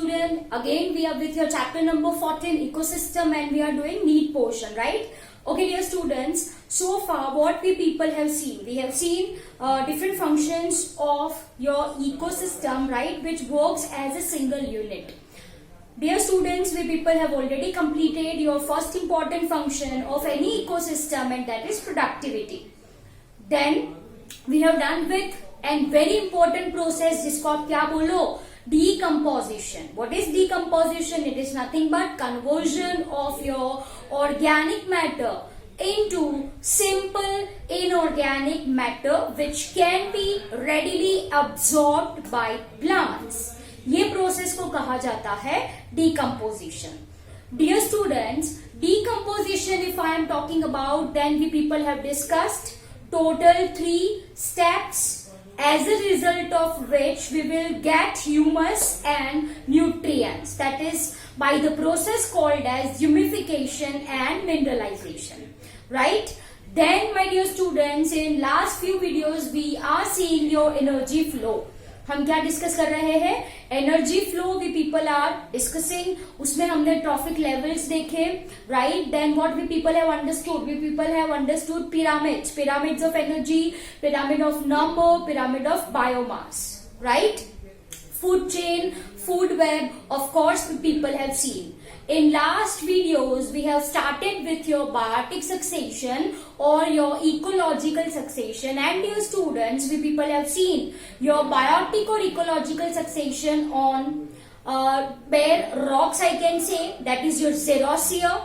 student, again we are with your chapter number 14 ecosystem and we are doing need portion, right? Okay dear students, so far what we people have seen, we have seen different functions of your ecosystem, right, which works as a single unit. Dear students, we people have already completed your first important function of any ecosystem, and that is productivity. Then we have done with a very important process जिसको आप क्या बोलो, decomposition. What is decomposition? It is nothing but conversion of your organic matter into simple inorganic matter which can be readily absorbed by plants. ये process को कहा जाता है decomposition. Dear students, decomposition if I am talking about, then we people have discussed total 3 steps, as a result of which we will get humus and nutrients, that is by the process called as humification and mineralization, right? Then my dear students, in last few videos we are seeing your energy flow. हम क्या discuss कर रहे हैं? Energy flow we people are discussing. उसमें हमने trophic levels देखे, right? Then what we people have understood, we people have understood pyramids of energy, pyramid of number, pyramid of biomass, right? Food chain, food web, of course we people have seen. In last videos we have started with your biotic succession or your ecological succession, and dear students, we people have seen your biotic or ecological succession on bare rocks, I can say, that is your xerosphere,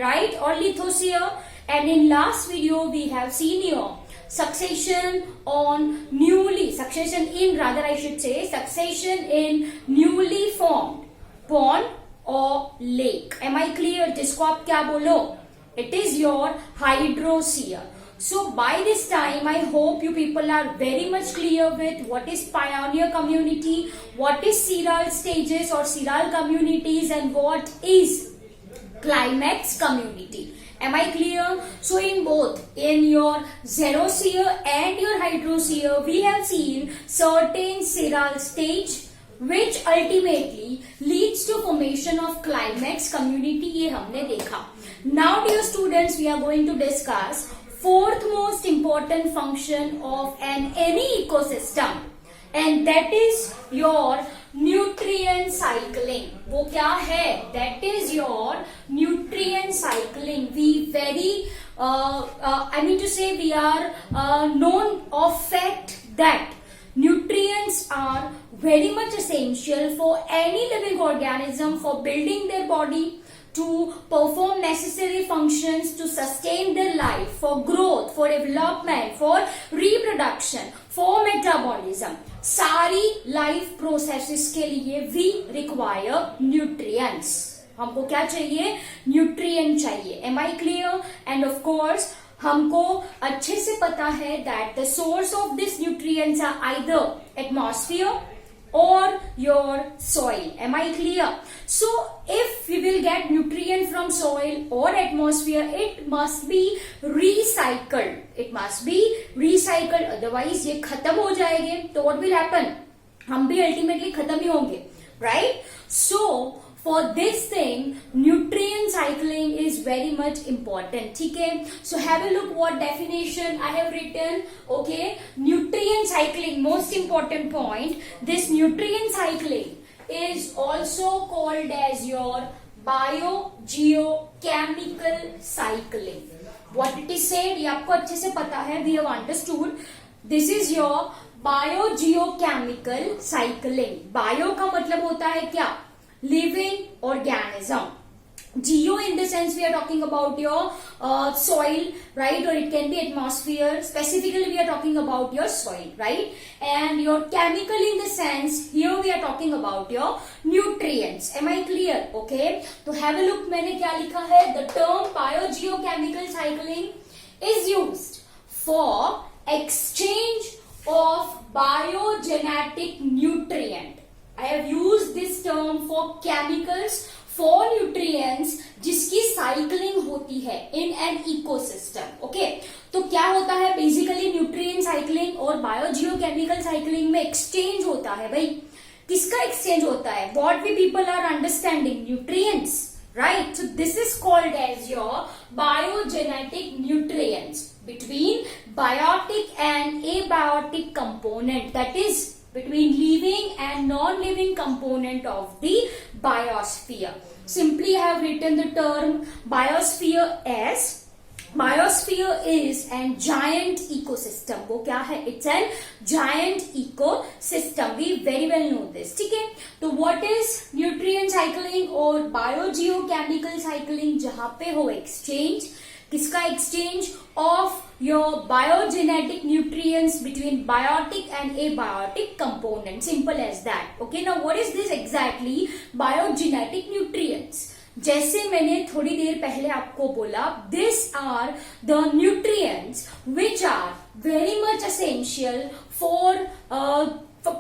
right, or lithosphere. And in last video we have seen your succession in newly formed pond or lake. Am I clear? जिसको आप क्या बोलो? It is your hydrosphere. So by this time I hope you people are very much clear with what is pioneer community, what is chiral stages or chiral communities, and what is climax community. Am I clear? So in both, in your xerosphere and your hydrosphere, we have seen certain chiral stage which ultimately leads to formation of climax community. ये हमने देखा. Now dear students, we are going to discuss fourth most important function of any ecosystem, and that is your nutrient cycling. वो क्या है? That is your nutrient cycling. We very I mean to say we are known of fact that nutrients are very much essential for any living organism for building their body, to perform necessary functions to sustain their life, for growth, for development, for reproduction, for metabolism. सारी life processes के लिए we require nutrients. हमको क्या चाहिए? Nutrient चाहिए. Am I clear? And of course हमको अच्छे से पता है that the source of this nutrients are either atmosphere or your soil. Am I clear? So if we will get nutrient from soil or atmosphere, it must be recycled. It must be recycled. Otherwise ये खत्म हो जाएंगे. तो what will happen? हम भी ultimately खत्म ही होंगे, right? So for this thing, nutrient cycling is very much important. ठीक है? So have a look what definition I have written. Okay, nutrient cycling, most important point. This nutrient cycling is also called as your biogeochemical cycling. What it is said, ये आपको अच्छे से पता है. We have understood. This is your biogeochemical cycling. Bio का मतलब होता है क्या? Living organism. Geo in the sense we are talking about your soil, right, or it can be atmosphere. Specifically we are talking about your soil, right, and your chemical in the sense here we are talking about your nutrients. Am I clear? Okay, तो have a look मैंने क्या लिखा है. The term biogeochemical cycling is used for exchange of biogenetic nutrient. I have used this term for chemicals, for nutrients जिसकी cycling होती है in an ecosystem. Okay, तो क्या होता है? बेसिकली न्यूट्रिएंट साइक्लिंग और बायोजियोकेमिकल साइक्लिंग में एक्सचेंज होता है भाई. किसका एक्सचेंज होता है? What we people are understanding, nutrients, right? So this is called as your biogenetic nutrients between biotic and abiotic component, that is between living and non-living component of the biosphere. Simply I have written the term biosphere as Biosphere is a giant ecosystem. वो क्या है? It's a giant ecosystem. We very well know this. ठीक है? तो what is nutrient cycling और biogeochemical cycling? जहाँ पे हो exchange, किसका exchange of your biogenetic nutrients between biotic and abiotic component. Simple as that. Okay. Now what is this exactly? Biogenetic nutrients. जैसे मैंने थोड़ी देर पहले आपको बोला, this are the nutrients which are very much essential for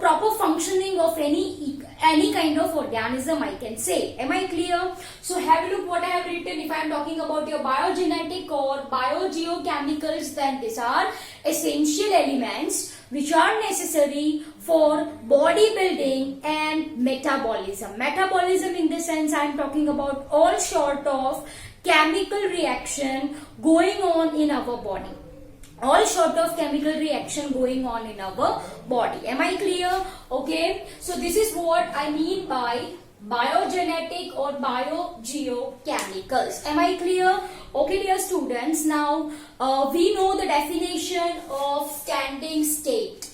proper functioning of any kind of organism, I can say. Am I clear? So have a look what I have written. If I am talking about your biogenetic or biogeochemicals, then these are essential elements which are necessary for bodybuilding and metabolism. Metabolism in this sense I am talking about all sort of chemical reaction going on in our body. All sort of chemical reaction going on in our body. Am I clear? Okay. So this is what I mean by biogenetic or biogeochemicals. Am I clear? Okay, dear students. Now we know the definition of standing state.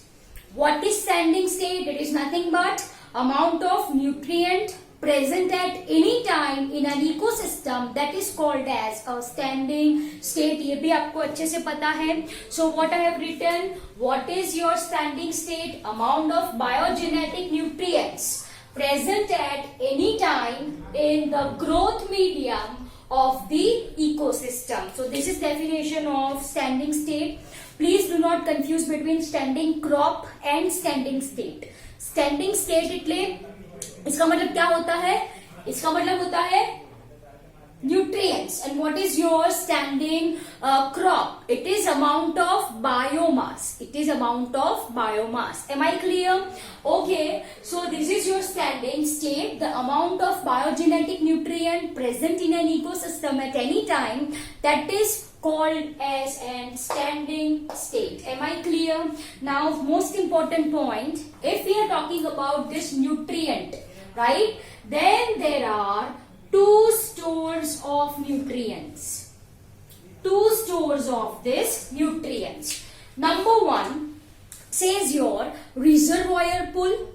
What is standing state? It is nothing but amount of nutrient present at any time in an ecosystem, that is called as a standing state. ये भी आपको अच्छे से पता है. So what I have written, what is your standing state? Amount of biogenetic nutrients present at any time in the growth medium of the ecosystem. So this is definition of standing state. Please do not confuse between standing crop and standing state. Standing state એટલે इसका मतलब क्या होता है? इसका मतलब होता है nutrients. And what is your standing crop? It is amount of biomass. It is amount of biomass. Am I clear? Okay. So this is your standing state. The amount of biogenetic nutrient present in an ecosystem at any time, that is called as an standing state. Am I clear? Now most important point, if we are talking about this nutrient, right, then there are two stores of nutrients. Two stores of this nutrients. Number one says your reservoir pool,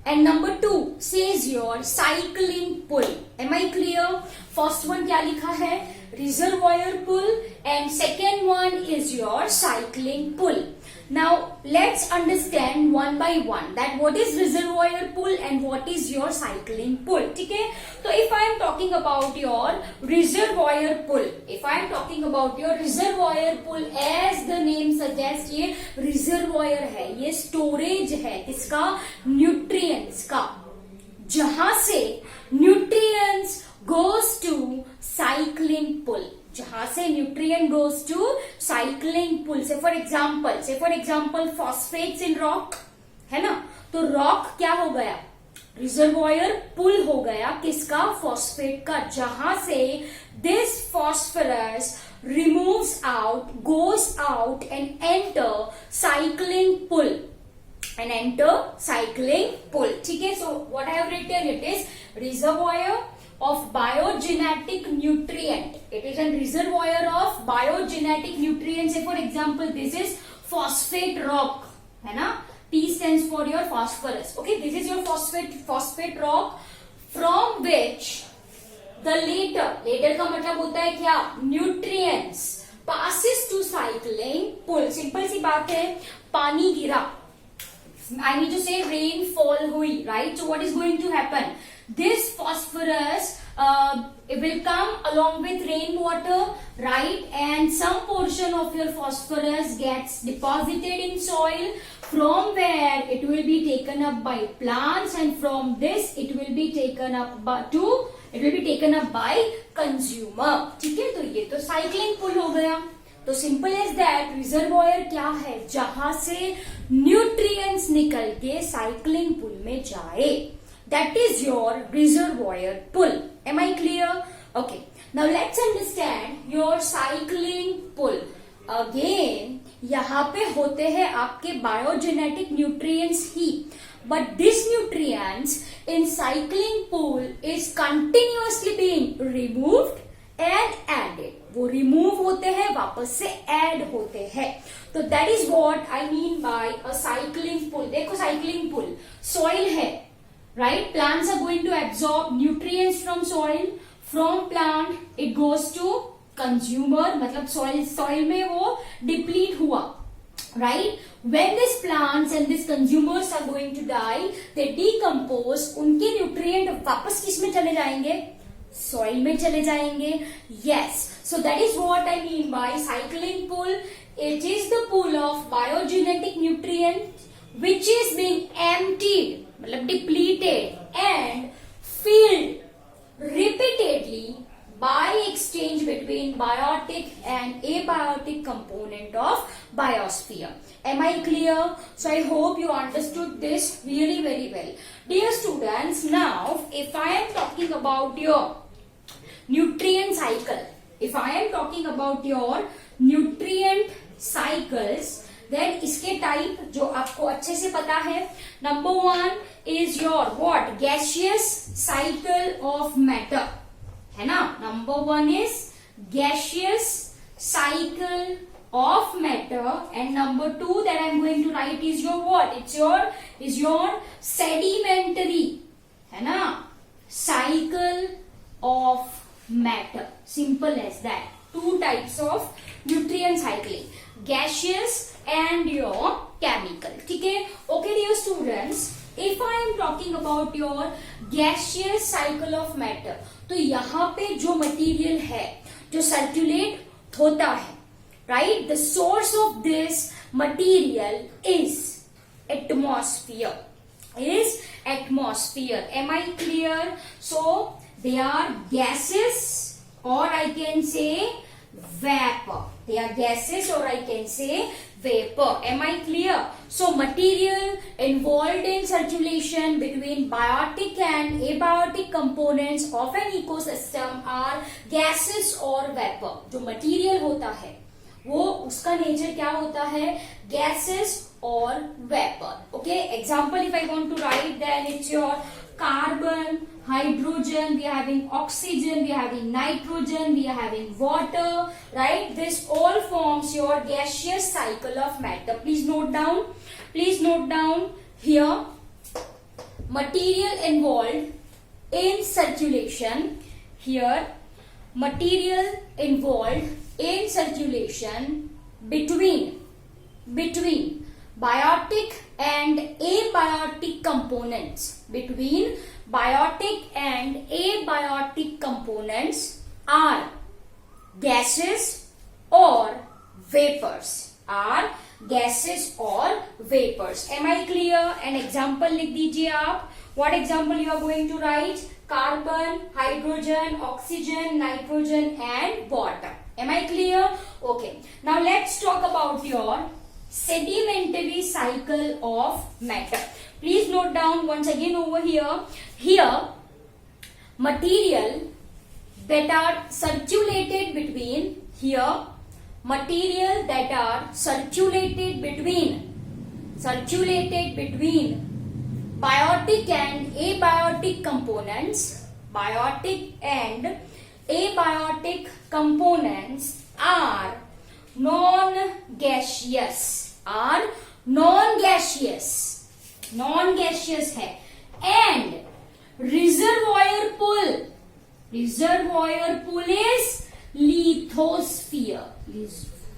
and number two says your cycling pool. Am I clear? First one क्या लिखा है? Reservoir pool, and second one is your cycling pool. Now let's understand one by one that what is reservoir pool and what is your cycling pool. ठीक है? So if I am talking about your reservoir pool, if I am talking about your reservoir pool, as the name suggests, ये reservoir है, ये storage है किसका? Nutrients का, जहां से nutrients goes to cycling pool. जहां से न्यूट्रिएंट गोज टू साइक्लिंग पुल. से for example phosphates in rock है ना, तो रॉक क्या हो गया? रिजर्वॉयर पुल हो गया किसका? फॉस्फेट का, जहां से this phosphorus removes out, goes out and enter cycling pool. ठीक है? So what I have written, it is reservoir of biogenetic nutrient. It is a reservoir of biogenetic nutrients. Say for example, this is phosphate rock, है ना? P stands for your phosphorus. Okay, this is your phosphate rock from which the later का मतलब होता है क्या? Nutrients passes to cycling pool. Simple सी बात है, पानी गिरा, I need to say rainfall हुई, right? So what is going to happen? This phosphorus it will come along with rainwater, right? And some portion of your phosphorus gets deposited in soil, from where it will be taken up by plants, and from this it will be taken up by consumer. ठीक है? तो ये तो cycling पुल हो गया. तो simple as that, reservoir क्या है? जहां से न्यूट्रिएंट्स निकल के साइक्लिंग पुल में जाए, that is your reservoir pool. Am I clear? Okay, now let's understand your cycling pool. Again यहाँ पे होते हैं आपके बायोजेनेटिक न्यूट्रिएंट्स ही, but this nutrients in cycling pool is continuously being removed and added. वो remove होते हैं, वापस से add होते हैं. तो that is what I mean by a cycling pool. देखो cycling pool, soil है, right? Plants are going to absorb nutrients from soil. From plant it goes to consumer, मतलब soil में वो deplete हुआ. Right? When these plants and these consumers are going to die, they decompose. उनके nutrient वापस किस में चले जाएंगे? Soil में चले जाएंगे. Yes. So that is what I mean by cycling pool. It is the pool of biogenetic nutrients which is being emptied, मतलब depleted and filled repeatedly by exchange between biotic and abiotic component of biosphere. Am I clear? So I hope you understood this really very well. Dear students, now if I am talking about your nutrient cycle, if I am talking about your nutrient cycles, then इसके type जो आपको अच्छे से पता है, number one is your what? Gaseous cycle of matter. है ना? Number one is gaseous cycle of matter, and number two that I am going to write is your what? Is your sedimentary, है ना? Cycle of matter. Simple as that. Two types of nutrient cycling, gaseous and your chemical. ठीक है? Okay dear students, if I am talking about your gaseous cycle of matter, तो यहाँ पे जो material है जो सर्कुलेट होता है, right, the source of this material is atmosphere. Am I clear? So they are gases or I can say vapor. They are gases or I can say vapor. Am I clear? So material involved in circulation between biotic and abiotic components of an ecosystem are gases or vapor. जो material होता है वो उसका nature क्या होता है? gases or vapor. Okay, example if I want to write, then it's your carbon, hydrogen, we are having oxygen, we are having nitrogen, we are having water, right? This all forms your gaseous cycle of matter. Please note down here, material involved in circulation. Here, material involved in circulation between biotic and abiotic components. Between biotic and abiotic components are gases or vapors. Are gases or vapors. Am I clear? An example लिख दीजिए आप. What example you are going to write? Carbon, hydrogen, oxygen, nitrogen and water. Am I clear? Okay. Now let's talk about your sedimentary cycle of matter. Please note down once again over here. Here, material that are circulated between biotic and abiotic components. Biotic and abiotic components are non-gaseous. Non-gaseous है. And reservoir pool is lithosphere.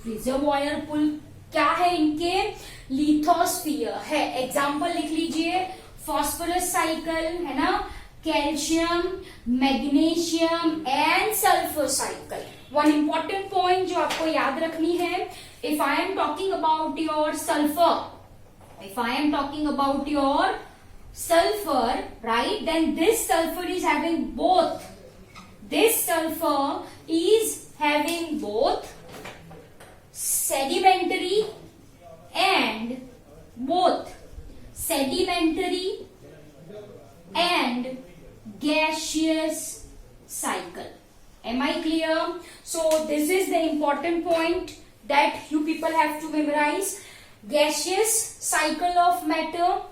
Reservoir pool क्या है इनके? Lithosphere है. Example लिख लीजिए. Phosphorus cycle है ना, calcium, magnesium and sulphur cycle. One important point जो आपको याद रखनी है, if I am talking about your sulfur, right, then this sulfur is having both So this is the important point that you people have to memorize. Gaseous cycle of matter,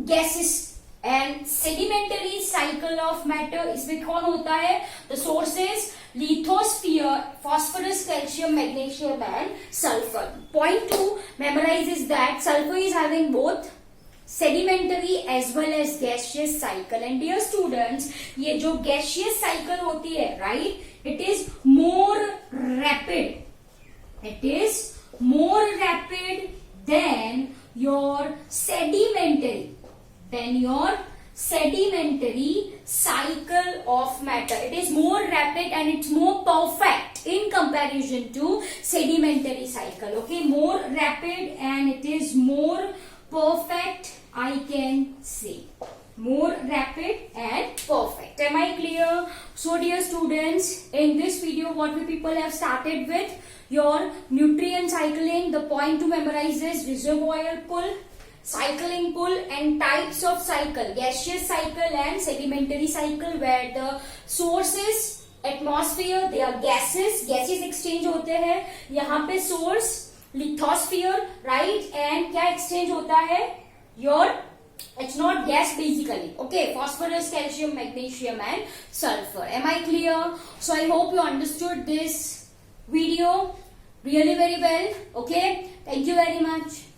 gases and sedimentary cycle of matter. इसमें कौन होता है? The sources lithosphere, phosphorus, calcium, magnesium and sulfur. Point 2 memorize is that sulfur is having both sedimentary as well as gaseous cycle. And dear students, ये जो gaseous cycle होती है, right, it is more rapid. It is more rapid than your sedimentary cycle of matter. It is more rapid and it's more perfect in comparison to sedimentary cycle. Okay, more rapid and it is more perfect, I can say. More rapid and perfect. Am I clear? So dear students, in this video what we people have started with your nutrient cycling. The point to memorize is reservoir pull, cycling pull and types of cycle, gaseous cycle and sedimentary cycle, where the source is atmosphere, they are gases exchange होते हैं. यहाँ पे source lithosphere, right, and क्या exchange होता है? Your, it's not gas basically, okay, phosphorus, calcium, magnesium and sulfur. Am I clear? So I hope you understood this video really very well. Okay, thank you very much.